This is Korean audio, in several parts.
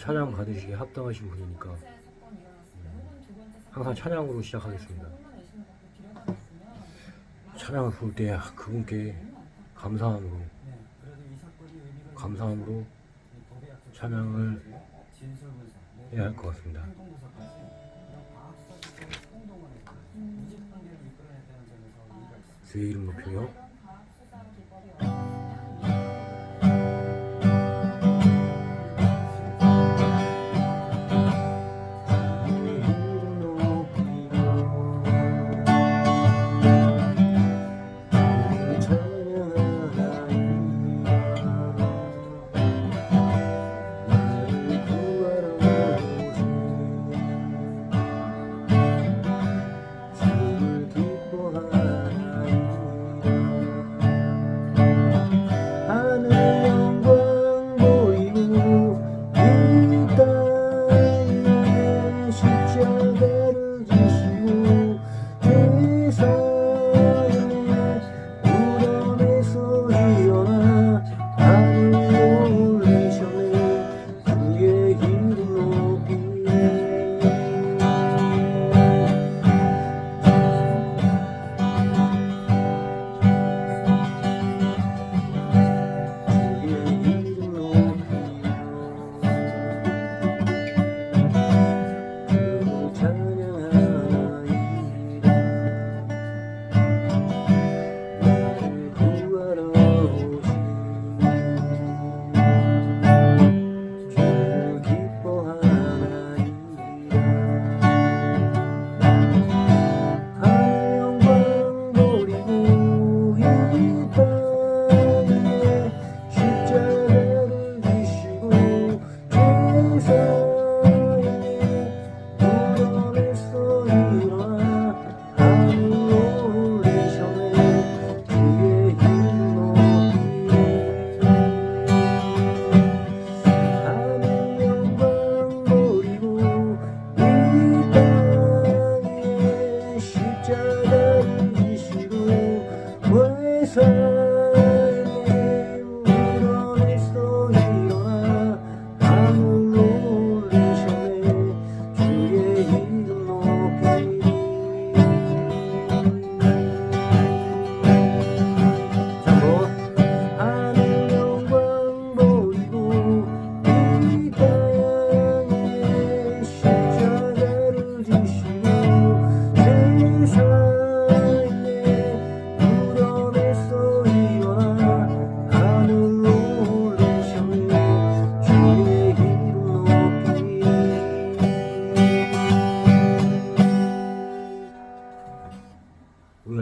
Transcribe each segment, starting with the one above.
찬양 받으시기에 합당하신 분이니까 항상 찬양으로 시작하겠습니다. 찬양을 부를 때 그분께 감사함으로 찬양을 해야 할 것 같습니다. 주의 이름 높이며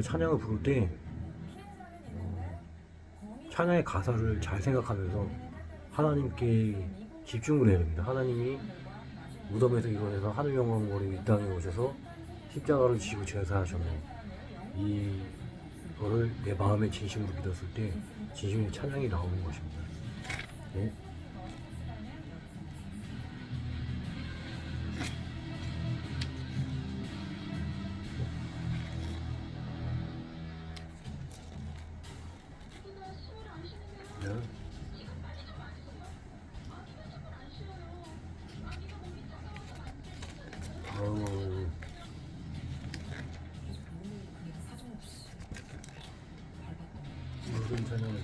찬양을 부를 때 찬양의 가사를 잘 생각하면서 하나님께 집중을 해야 됩니다. 하나님이 무덤에서 일어나서 하늘 영광 버리고 이 땅에 오셔서 십자가를 지고 제사하셨네. 이거를 내 마음의 진심으로 믿었을 때 진심의 찬양이 나오는 것입니다. 네. 무슨 찬양을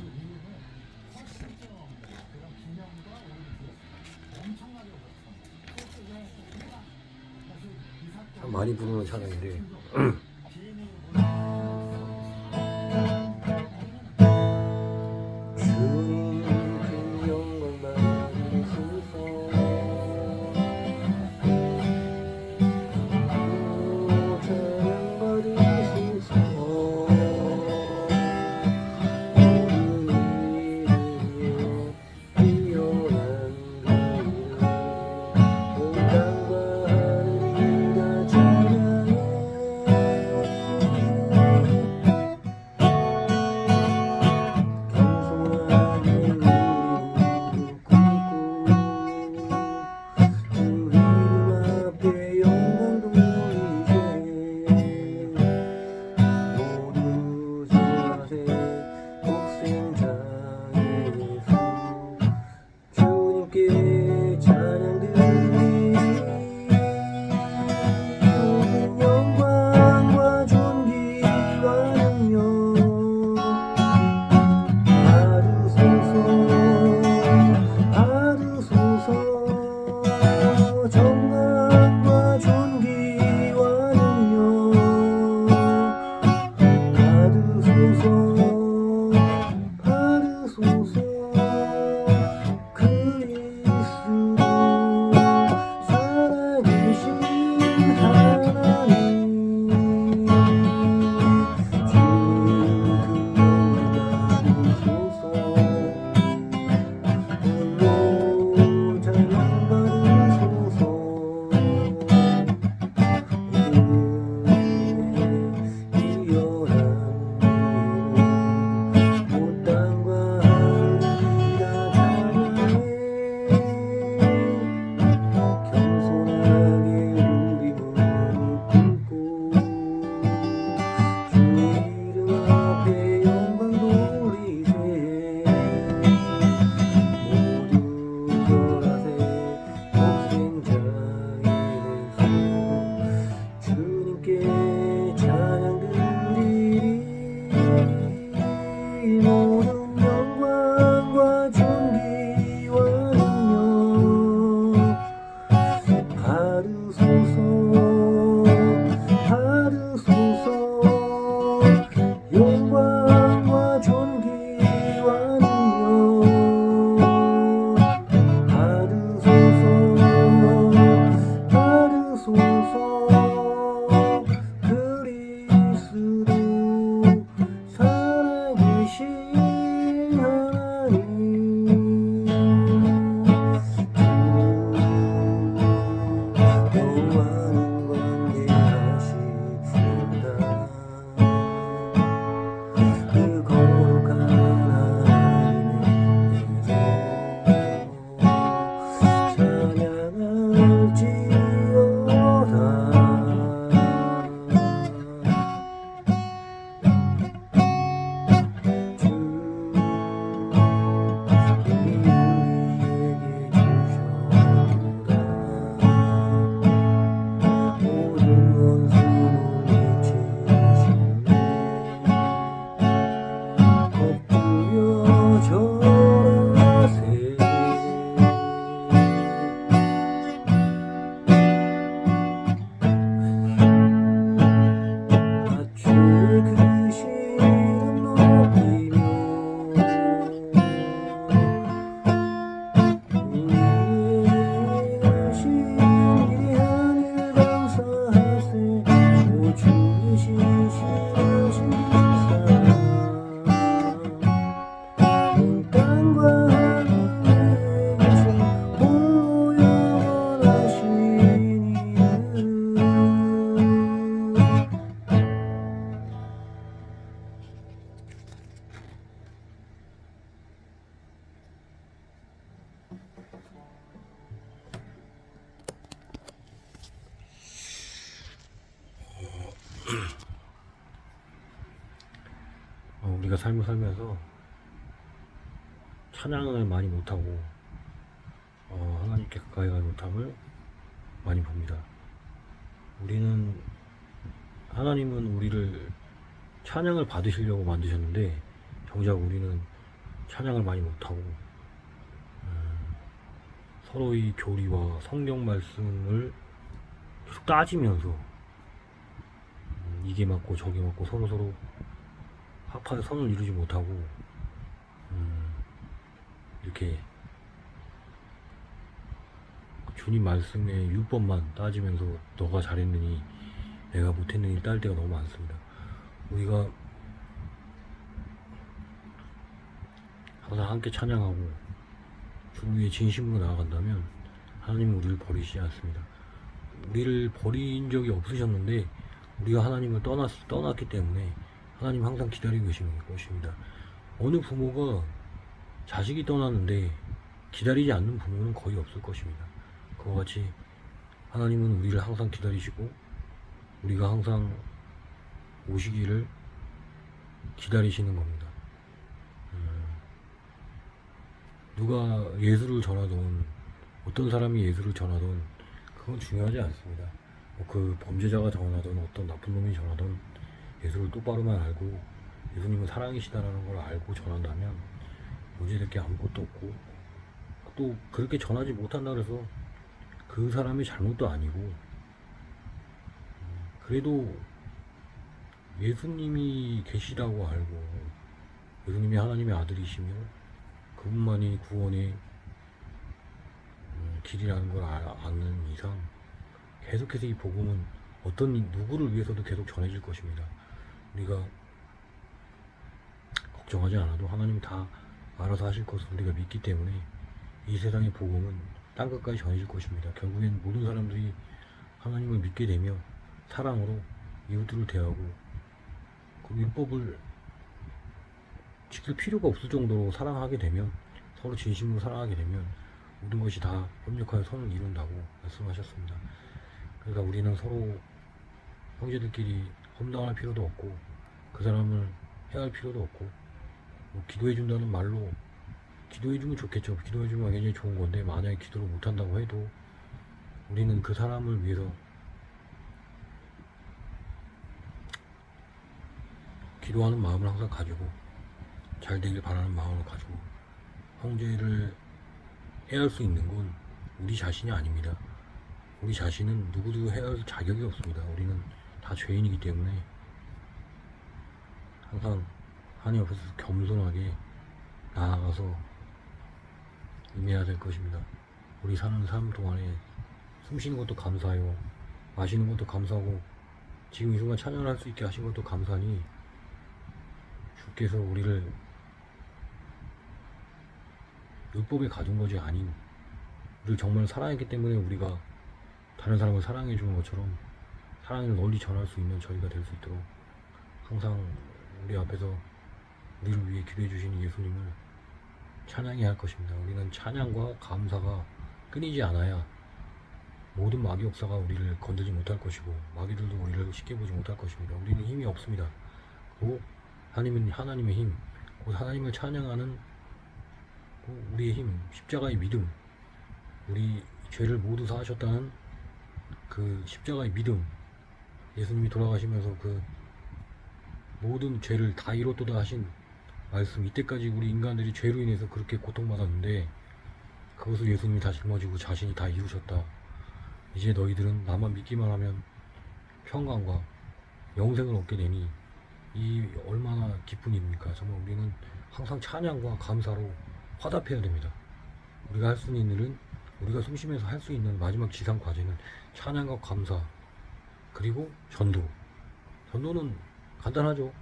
참 많이 부르는 찬양인데 받으소서 그리스도 살아계신 하나님 모든 영광과 존귀와 능력 받으소서 받으소서 영광과 존귀와 능력 받으소서 받으소서 그리스도 살아계신 하나님 너와는 관계하시다 그 거룩한 하나님에서 찬양할지어다 우리가 삶을 살면서 찬양을 많이 못하고 하나님께 가까이 가지 못함을 많이 봅니다. 하나님은 우리를 찬양을 받으시려고 만드셨는데 정작 우리는 찬양을 많이 못하고 서로의 교리와 성경 말씀을 계속 따지면서 이게 맞고 저게 맞고 서로 합하여 선을 이루지 못하고 이렇게 주님 말씀의 율법만 따지면서 너가 잘했느니 내가 못했느니 딸 때가 너무 많습니다. 우리가 항상 함께 찬양하고 주 위에 진심으로 나아간다면 하나님은 우리를 버리시지 않습니다. 우리를 버린 적이 없으셨는데 우리가 하나님을 떠났기 때문에 하나님 항상 기다리고 계시는 것입니다. 어느 부모가 자식이 떠났는데 기다리지 않는 부모는 거의 없을 것입니다. 그와 같이 하나님은 우리를 항상 기다리시고 우리가 항상 오시기를 기다리시는 겁니다. 누가 예수를 전하던 어떤 사람이 예수를 전하던 그건 중요하지 않습니다. 그 범죄자가 전하던 어떤 나쁜 놈이 전하던 예수를 똑바로만 알고 예수님은 사랑이시다라는 걸 알고 전한다면 문제될 게 아무것도 없고, 또 그렇게 전하지 못한다 그래서 그 사람의 잘못도 아니고, 그래도 예수님이 계시다고 알고 예수님이 하나님의 아들이시며 그분만이 구원의 길이라는 걸 아는 이상 계속해서 이 복음은 어떤 누구를 위해서도 계속 전해질 것입니다. 우리가 걱정하지 않아도 하나님이 다 알아서 하실 것을 우리가 믿기 때문에 이 세상의 복음은 땅끝까지 전해질 것입니다. 결국엔 모든 사람들이 하나님을 믿게 되며 사랑으로 이웃들을 대하고 그 율법을 지킬 필요가 없을 정도로 사랑하게 되면, 서로 진심으로 사랑하게 되면 모든 것이 다 협력하여 선을 이룬다고 말씀하셨습니다. 그러니까 우리는 서로 형제들끼리 험담할 필요도 없고 그 사람을 해할 필요도 없고, 뭐 기도해준다는 말로 기도해주면 좋겠죠. 기도해주면 굉장히 좋은 건데 만약에 기도를 못한다고 해도 우리는 그 사람을 위해서 기도하는 마음을 항상 가지고 잘 되길 바라는 마음을 가지고 형제를 해할 수 있는 건 우리 자신이 아닙니다. 우리 자신은 누구도 해할 자격이 없습니다. 우리는 다 죄인이기 때문에 항상 하나님 앞에서 겸손하게 나아가서 임해야 될 것입니다. 우리 사는 삶 동안에 숨 쉬는 것도 감사해요. 마시는 것도 감사하고 지금 이 순간 찬양을 할 수 있게 하신 것도 감사하니 주께서 우리를 율법에 가둔 것이 아닌 우리를 정말 사랑했기 때문에 우리가 다른 사람을 사랑해 주는 것처럼 사랑을 널리 전할 수 있는 저희가 될 수 있도록 항상 우리 앞에서 우리를 위해 기도해 주시는 예수님을 찬양해야 할 것입니다. 우리는 찬양과 감사가 끊이지 않아야 모든 마귀 역사가 우리를 건들지 못할 것이고 마귀들도 우리를 쉽게 보지 못할 것입니다. 우리는 힘이 없습니다. 곧 하나님의 힘, 곧 하나님을 찬양하는 우리의 힘, 십자가의 믿음, 우리 죄를 모두 사하셨다는 그 십자가의 믿음, 예수님이 돌아가시면서 그 모든 죄를 다 이뤘도다 하신 말씀, 이때까지 우리 인간들이 죄로 인해서 그렇게 고통받았는데 그것을 예수님이 다 짊어지고 자신이 다 이루셨다. 이제 너희들은 나만 믿기만 하면 평강과 영생을 얻게 되니 이 얼마나 기쁜 일입니까? 정말 우리는 항상 찬양과 감사로 화답해야 됩니다. 우리가 할 수 있는 일은, 우리가 숨쉬면서 할 수 있는 마지막 지상 과제는 찬양과 감사, 그리고 전도. 전도는 간단하죠.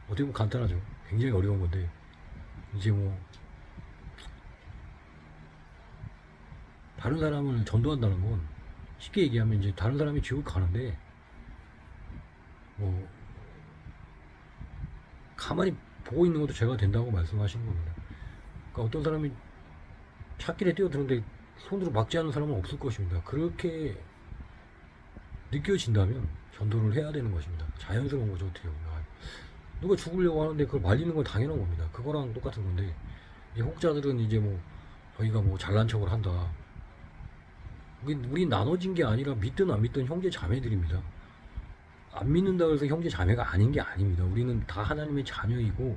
어떻게 보면 간단하죠. 굉장히 어려운 건데 이제 뭐 다른 사람을 전도한다는 건 쉽게 얘기하면 이제 다른 사람이 지옥 가는데 뭐 가만히 보고 있는 것도 죄가 된다고 말씀하시는 겁니다. 그러니까 어떤 사람이 찾길에 뛰어드는데 손으로 막지 않는 사람은 없을 것입니다. 그렇게 느껴진다면 전도를 해야 되는 것입니다. 자연스러운 거죠. 어떻게 보면 누가 죽으려고 하는데 그걸 말리는 건 당연한 겁니다. 그거랑 똑같은 건데 이 혹자들은 이제 뭐 저희가 뭐 잘난 척을 한다. 우리 나눠진 게 아니라 믿든 안 믿든 형제 자매들입니다. 안 믿는다 해서 형제 자매가 아닌 게 아닙니다. 우리는 다 하나님의 자녀이고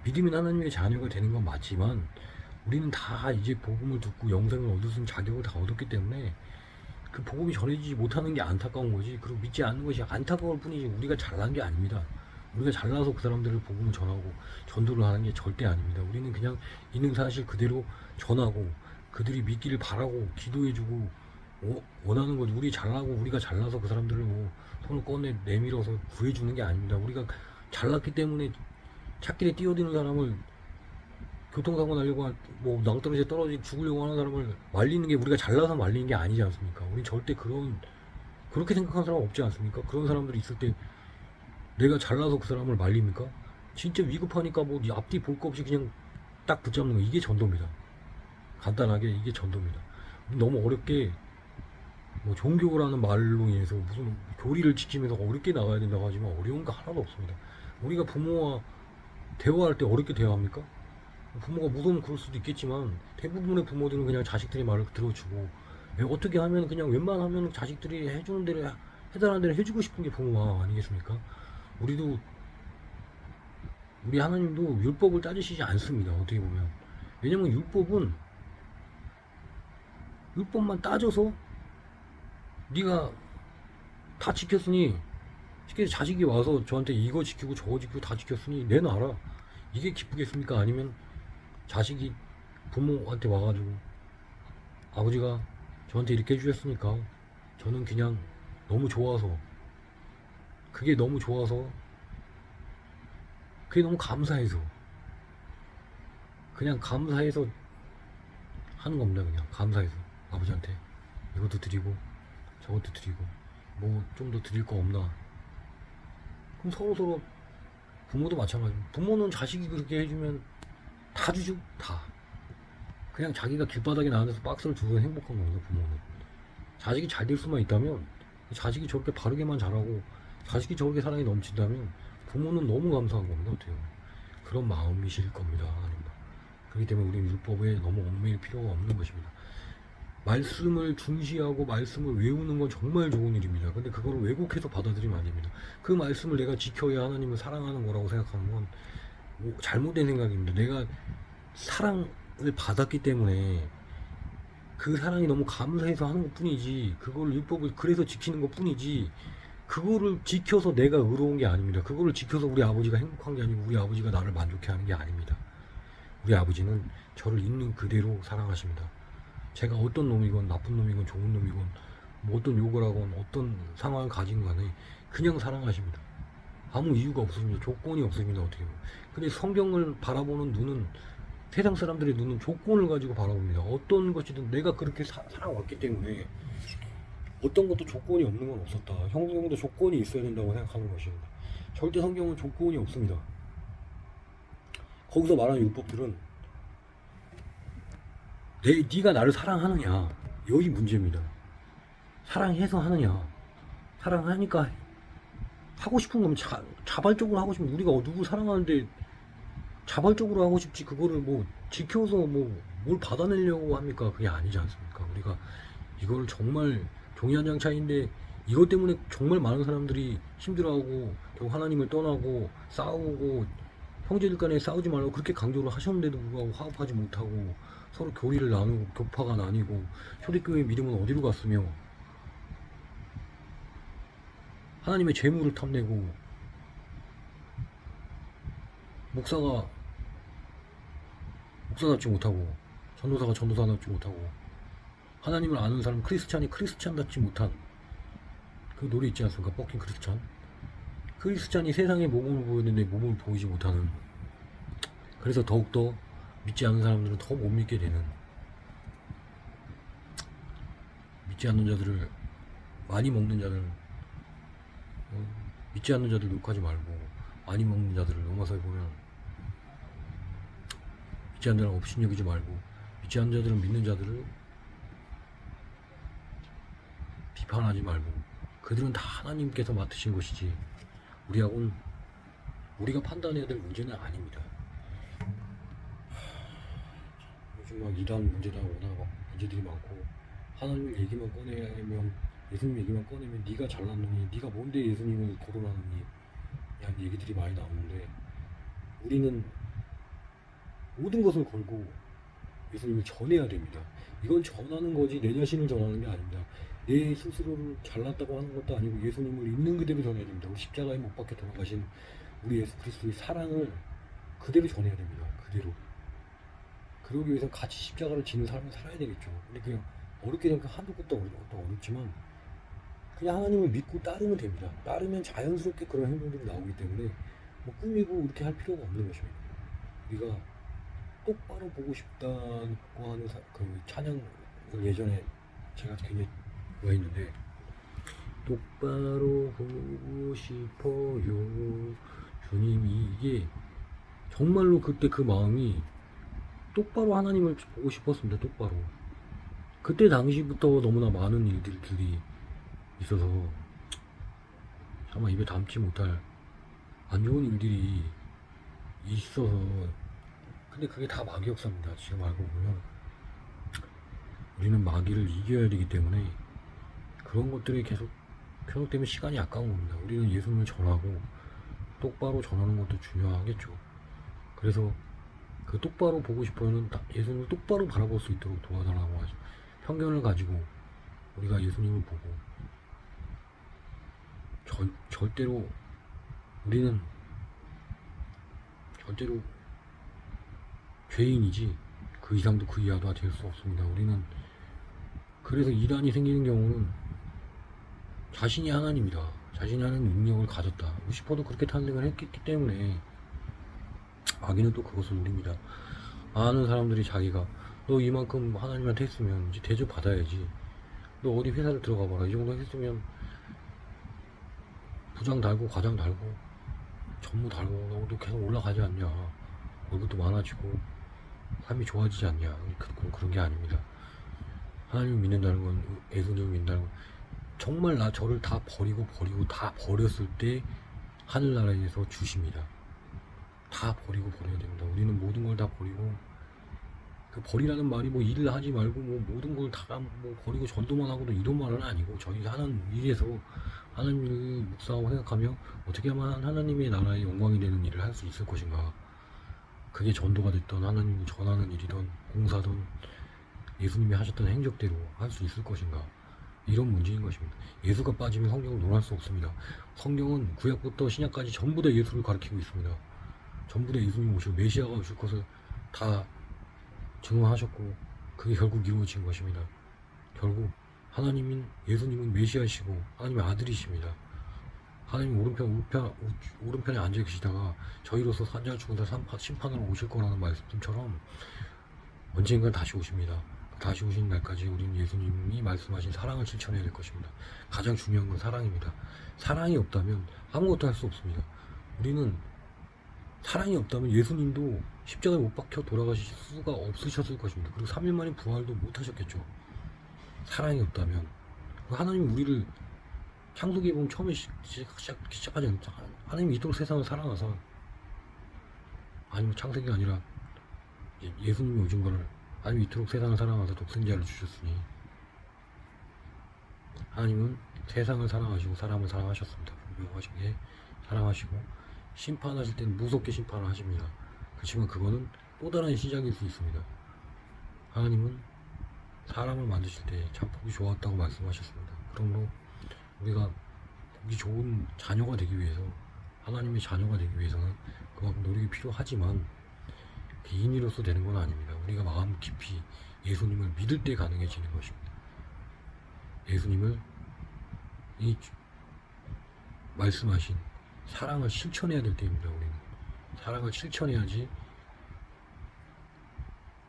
믿으면 하나님의 자녀가 되는 건 맞지만 우리는 다 이제 복음을 듣고 영생을 얻을 수 있는 자격을 다 얻었기 때문에 그 복음이 전해지지 못하는 게 안타까운 거지, 그리고 믿지 않는 것이 안타까울 뿐이지 우리가 잘난 게 아닙니다. 우리가 잘나서 그 사람들을 복음을 전하고 전도를 하는 게 절대 아닙니다. 우리는 그냥 있는 사실 그대로 전하고 그들이 믿기를 바라고 기도해주고 원하는 거지. 우리 잘나고 우리가 잘나서 그 사람들을 뭐 손을 꺼내 내밀어서 구해주는 게 아닙니다. 우리가 잘났기 때문에 찾길에 뛰어드는 사람을, 교통사고 나려고 뭐 낭떠러지에 떨어지고 죽으려고 하는 사람을 말리는 게 우리가 잘나서 말리는 게 아니지 않습니까? 우리 절대 그렇게 생각하는 사람 없지 않습니까? 그런 사람들이 있을 때 내가 잘나서 그 사람을 말립니까? 진짜 위급하니까 뭐 앞뒤 볼 거 없이 그냥 딱 붙잡는 거, 이게 전도입니다. 간단하게 이게 전도입니다. 너무 어렵게 뭐 종교라는 말로 인해서 무슨 교리를 지키면서 어렵게 나가야 된다고 하지만 어려운 거 하나도 없습니다. 우리가 부모와 대화할 때 어렵게 대화합니까? 부모가 무서우면 그럴 수도 있겠지만 대부분의 부모들은 그냥 자식들의 말을 들어주고 어떻게 하면 그냥 웬만하면 자식들이 해주는 대로, 해달라는 대로 해주고 싶은 게 부모 마음 아니겠습니까? 우리 하나님도 율법을 따지시지 않습니다. 어떻게 보면. 왜냐면 율법만 따져서 네가 다 지켰으니 쉽게 자식이 와서 저한테 이거 지키고 저거 지키고 다 지켰으니 내놔라. 이게 기쁘겠습니까? 아니면 자식이 부모한테 와가지고 아버지가 저한테 이렇게 해주셨으니까 저는 그냥 너무 좋아서, 그게 너무 좋아서, 그게 너무 감사해서, 그냥 감사해서 하는 겁니다. 그냥 감사해서 아버지한테 이것도 드리고 저것도 드리고 뭐 좀 더 드릴 거 없나. 그럼 서로 부모도 마찬가지. 부모는 자식이 그렇게 해주면 다 주죠. 다. 그냥 자기가 길바닥에 나앉아서 박스를 두고 행복한 겁니다. 부모는. 자식이 잘 될 수만 있다면, 자식이 저렇게 바르게만 자라고 자식이 저렇게 사랑이 넘친다면 부모는 너무 감사한 겁니다. 어때요? 그런 마음이실 겁니다. 하나님도. 그렇기 때문에 우리는 율법에 너무 얽매일 필요가 없는 것입니다. 말씀을 중시하고 말씀을 외우는 건 정말 좋은 일입니다. 근데 그걸 왜곡해서 받아들이면 안 됩니다. 그 말씀을 내가 지켜야 하나님을 사랑하는 거라고 생각하는 건 잘못된 생각입니다. 내가 사랑을 받았기 때문에 그 사랑이 너무 감사해서 하는 것 뿐이지, 그걸 율법을 그래서 지키는 것 뿐이지, 그거를 지켜서 내가 의로운 게 아닙니다. 그거를 지켜서 우리 아버지가 행복한 게 아니고 우리 아버지가 나를 만족해 하는 게 아닙니다. 우리 아버지는 저를 있는 그대로 사랑하십니다. 제가 어떤 놈이건 나쁜 놈이건 좋은 놈이건 뭐 어떤 욕을 하건 어떤 상황을 가진 간에 그냥 사랑하십니다. 아무 이유가 없습니다. 조건이 없습니다. 어떻게 보면. 근데 성경을 바라보는 눈은, 세상 사람들의 눈은 조건을 가지고 바라봅니다. 어떤 것이든 내가 그렇게 살아왔기 때문에 어떤 것도 조건이 없는 건 없었다. 성경도 조건이 있어야 된다고 생각하는 것입니다. 절대 성경은 조건이 없습니다. 거기서 말하는 율법들은 네가 나를 사랑하느냐, 여기 문제입니다. 사랑해서 하느냐, 사랑하니까 하고 싶은 거면 자발적으로 하고 싶으면, 우리가 누구 사랑하는데 자발적으로 하고 싶지 그거를 뭐 지켜서 뭐 뭘 받아내려고 합니까? 그게 아니지 않습니까? 우리가 이걸 정말 종이 한 장 차이인데 이것 때문에 정말 많은 사람들이 힘들어하고 결국 하나님을 떠나고 싸우고, 형제들 간에 싸우지 말라고 그렇게 강조를 하셨는데도 불구하고 화합하지 못하고 서로 교리를 나누고 교파가 나뉘고, 초대교회의 믿음은 어디로 갔으며, 하나님의 재물을 탐내고, 목사답지 못하고, 전도사가 전도사답지 못하고, 하나님을 아는 사람 크리스찬이 크리스찬답지 못한 그 노래 있지 않습니까? 뻑킨 크리스찬. 크리스찬이 세상에 몸을 보이는데 몸을 보이지 못하는, 그래서 더욱더 믿지 않는 사람들은 더 못 믿게 되는, 믿지 않는 자들을, 많이 먹는 자들, 믿지 않는 자들 욕하지 말고 많이 먹는 자들을, 로마서에 보면 믿지 않는 자를 업신여기지 말고 믿지 않는 자들은 믿는 자들을 비판하지 말고, 그들은 다 하나님께서 맡으신 것이지 우리하고는, 우리가 판단해야 될 문제는 아닙니다. 요즘 막 이단 문제다 워낙 막 문제들이 많고, 하나님 얘기만 꺼내면, 예수님 얘기만 꺼내면 네가 잘났느니, 네가 뭔데 예수님을 거론하느니 이런 얘기들이 많이 나오는데, 우리는 모든 것을 걸고 예수님을 전해야 됩니다. 이건 전하는 거지 내 자신을 전하는 게 아닙니다. 내 스스로를 잘났다고 하는 것도 아니고 예수님을 있는 그대로 전해야 됩니다. 우리 십자가에 못 박혀 돌아가신 우리 예수 그리스도의 사랑을 그대로 전해야 됩니다. 그대로. 그러기 위해서 같이 십자가를 지는 삶을 살아야 되겠죠. 근데 그냥 어렵게 되니까 한도 끝도 어렵지만 그냥 하나님을 믿고 따르면 됩니다. 따르면 자연스럽게 그런 행동들이 나오기 때문에 뭐 꾸미고 그렇게 할 필요가 없는 것입니다. 우리가 똑바로 보고 싶다고 하는 그 찬양을 예전에 제가 굉장히 좋아했는데, 똑바로 보고 싶어요 주님이, 이게 정말로 그때 그 마음이 똑바로 하나님을 보고 싶었습니다. 똑바로. 그때 당시부터 너무나 많은 일들이 있어서 아마 입에 담지 못할 안 좋은 일들이 있어서, 근데 그게 다 마귀 역사입니다. 지금 알고 보면 우리는 마귀를 이겨야 되기 때문에 그런 것들이 계속 편곡되면 시간이 아까운 겁니다. 우리는 예수님을 전하고 똑바로 전하는 것도 중요하겠죠. 그래서 그 똑바로 보고 싶어요는 예수님을 똑바로 바라볼 수 있도록 도와달라고 하죠. 편견을 가지고 우리가 예수님을 보고 절대로 우리는 절대로 죄인이지 그 이상도 그 이하도 될 수 없습니다. 우리는 그래서 이단이 생기는 경우는 자신이 하나님이다, 자신이 하는 능력을 가졌다 싶어도 그렇게 탄생을 했기 때문에 마귀는 또 그것을 누립니다. 아는 사람들이 자기가 너 이만큼 하나님한테 했으면 이제 대접 받아야지, 너 어디 회사를 들어가 봐라, 이 정도 했으면 부장 달고 과장 달고 전무 달고 너도 계속 올라가지 않냐, 월급도 많아지고 삶이 좋아지지 않냐. 그런 게 아닙니다. 하나님을 믿는다는 건, 예수님을 믿는다는 건 정말 저를 다 버리고 다 버렸을 때 하늘나라에서 주십니다. 다 버리고 버려야 됩니다. 우리는 모든 걸 다 버리고, 그 버리라는 말이 뭐 일을 하지 말고 뭐 모든 걸 다 뭐 버리고 전도만 하고도 이런 말은 아니고, 저희 하는 일에서 하나님을 묵상하고 생각하며 어떻게 하면 하나님의 나라의 영광이 되는 일을 할 수 있을 것인가. 그게 전도가 됐던, 하나님을 전하는 일이던, 공사든 예수님이 하셨던 행적대로 할 수 있을 것인가. 이런 문제인 것입니다. 예수가 빠지면 성경을 논할 수 없습니다. 성경은 구약부터 신약까지 전부 다 예수를 가리키고 있습니다. 전부 다 예수님이 오시고 메시아가 오실 것을 다 증언하셨고, 그게 결국 이루어진 것입니다. 결국 하나님인 예수님은 메시아시고 하나님의 아들이십니다. 하나님 오른편에 앉아 계시다가 저희로서 산자 죽은 자 심판으로 오실 거라는 말씀처럼 언젠간 다시 오십니다. 다시 오시는 날까지 우리는 예수님이 말씀하신 사랑을 실천해야 될 것입니다. 가장 중요한 건 사랑입니다. 사랑이 없다면 아무것도 할 수 없습니다. 우리는 사랑이 없다면 예수님도 십자가에 못 박혀 돌아가실 수가 없으셨을 것입니다. 그리고 3일 만에 부활도 못 하셨겠죠. 사랑이 없다면. 하나님 우리를 창세기에 보면 처음에 시작하지 않죠. 하나님이 이토록 세상을 사랑하사, 아니면 창세기가 아니라 예수님이 오신 거를, 하나님이 이토록 세상을 사랑하사 독생자를 주셨으니, 하나님은 세상을 사랑하시고 사람을 사랑하셨습니다. 분명하시게 사랑하시고 심판하실 때는 무섭게 심판을 하십니다. 그렇지만 그거는 또 다른 시작일 수 있습니다. 하나님은 사람을 만드실 때 참 보기 좋았다고 말씀하셨습니다. 그러므로 우리가 보기 좋은 자녀가 되기 위해서, 하나님의 자녀가 되기 위해서는 그만큼 노력이 필요하지만 개인으로서 되는 건 아닙니다. 우리가 마음 깊이 예수님을 믿을 때 가능해지는 것입니다. 예수님을 이 말씀하신 사랑을 실천해야 될 때입니다. 우리는 사랑을 실천해야지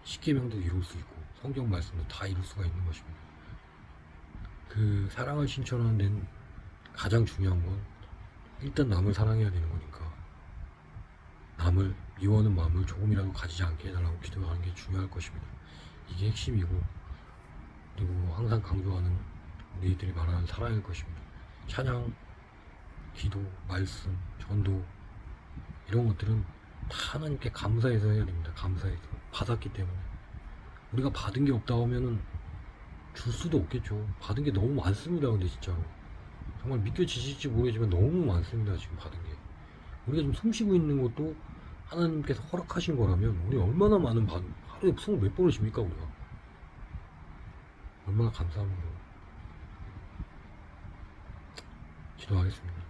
십계명도 이룰 수 있고 성경 말씀도 다 이룰 수가 있는 것입니다. 그 사랑을 실천하는 데는 가장 중요한 건 일단 남을 사랑해야 되는 거니까, 남을 미워하는 마음을 조금이라도 가지지 않게 해달라고 기도하는 게 중요할 것입니다. 이게 핵심이고, 그리고 항상 강조하는 우리들이 말하는 사랑일 것입니다. 찬양, 기도, 말씀, 전도, 이런 것들은 다 하나님께 감사해서 해야 됩니다. 감사해서 받았기 때문에. 우리가 받은 게 없다 하면은 줄 수도 없겠죠. 받은 게 너무 많습니다. 근데 진짜로 정말 믿겨지실지 모르겠지만 너무 많습니다. 지금 받은 게. 우리가 지금 숨 쉬고 있는 것도 하나님께서 허락하신 거라면 우리 얼마나 많은 하루에 숨을 몇 번을 쉽니까? 우리가 얼마나 감사합니다. 기도하겠습니다.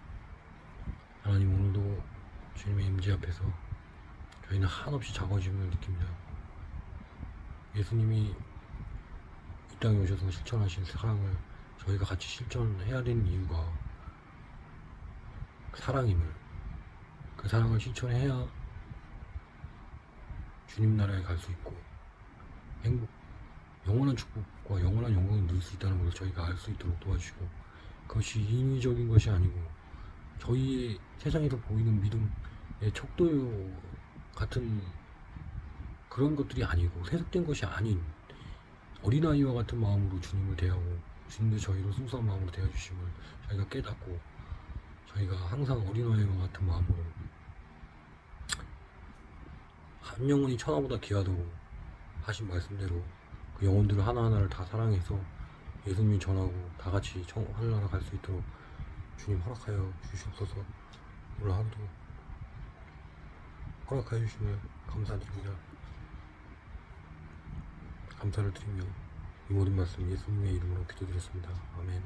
하나님, 오늘도 주님의 임재 앞에서 저희는 한없이 작아짐을 느낍니다. 예수님이 이 땅에 오셔서 실천하신 사랑을 저희가 같이 실천해야 되는 이유가 사랑임을, 그 사랑을 실천해야 주님 나라에 갈 수 있고 행복, 영원한 축복과 영원한 영광을 누릴 수 있다는 것을 저희가 알 수 있도록 도와주시고, 그것이 인위적인 것이 아니고 저희의 세상에서 보이는 믿음의 척도 같은 그런 것들이 아니고 세속된 것이 아닌 어린아이와 같은 마음으로 주님을 대하고, 주님도 저희를 순수한 마음으로 대해주심을 저희가 깨닫고, 저희가 항상 어린아이와 같은 마음으로 한 영혼이 천하보다 귀하다고 하신 말씀대로 그 영혼들을 하나하나를 다 사랑해서 예수님이 전하고 다 같이 하늘나라 갈 수 있도록 주님 허락하여 주시옵소서. 오늘 하루도 허락하여 주시면 감사드립니다. 감사를 드리며 이 모든 말씀 예수님의 이름으로 기도드렸습니다. 아멘.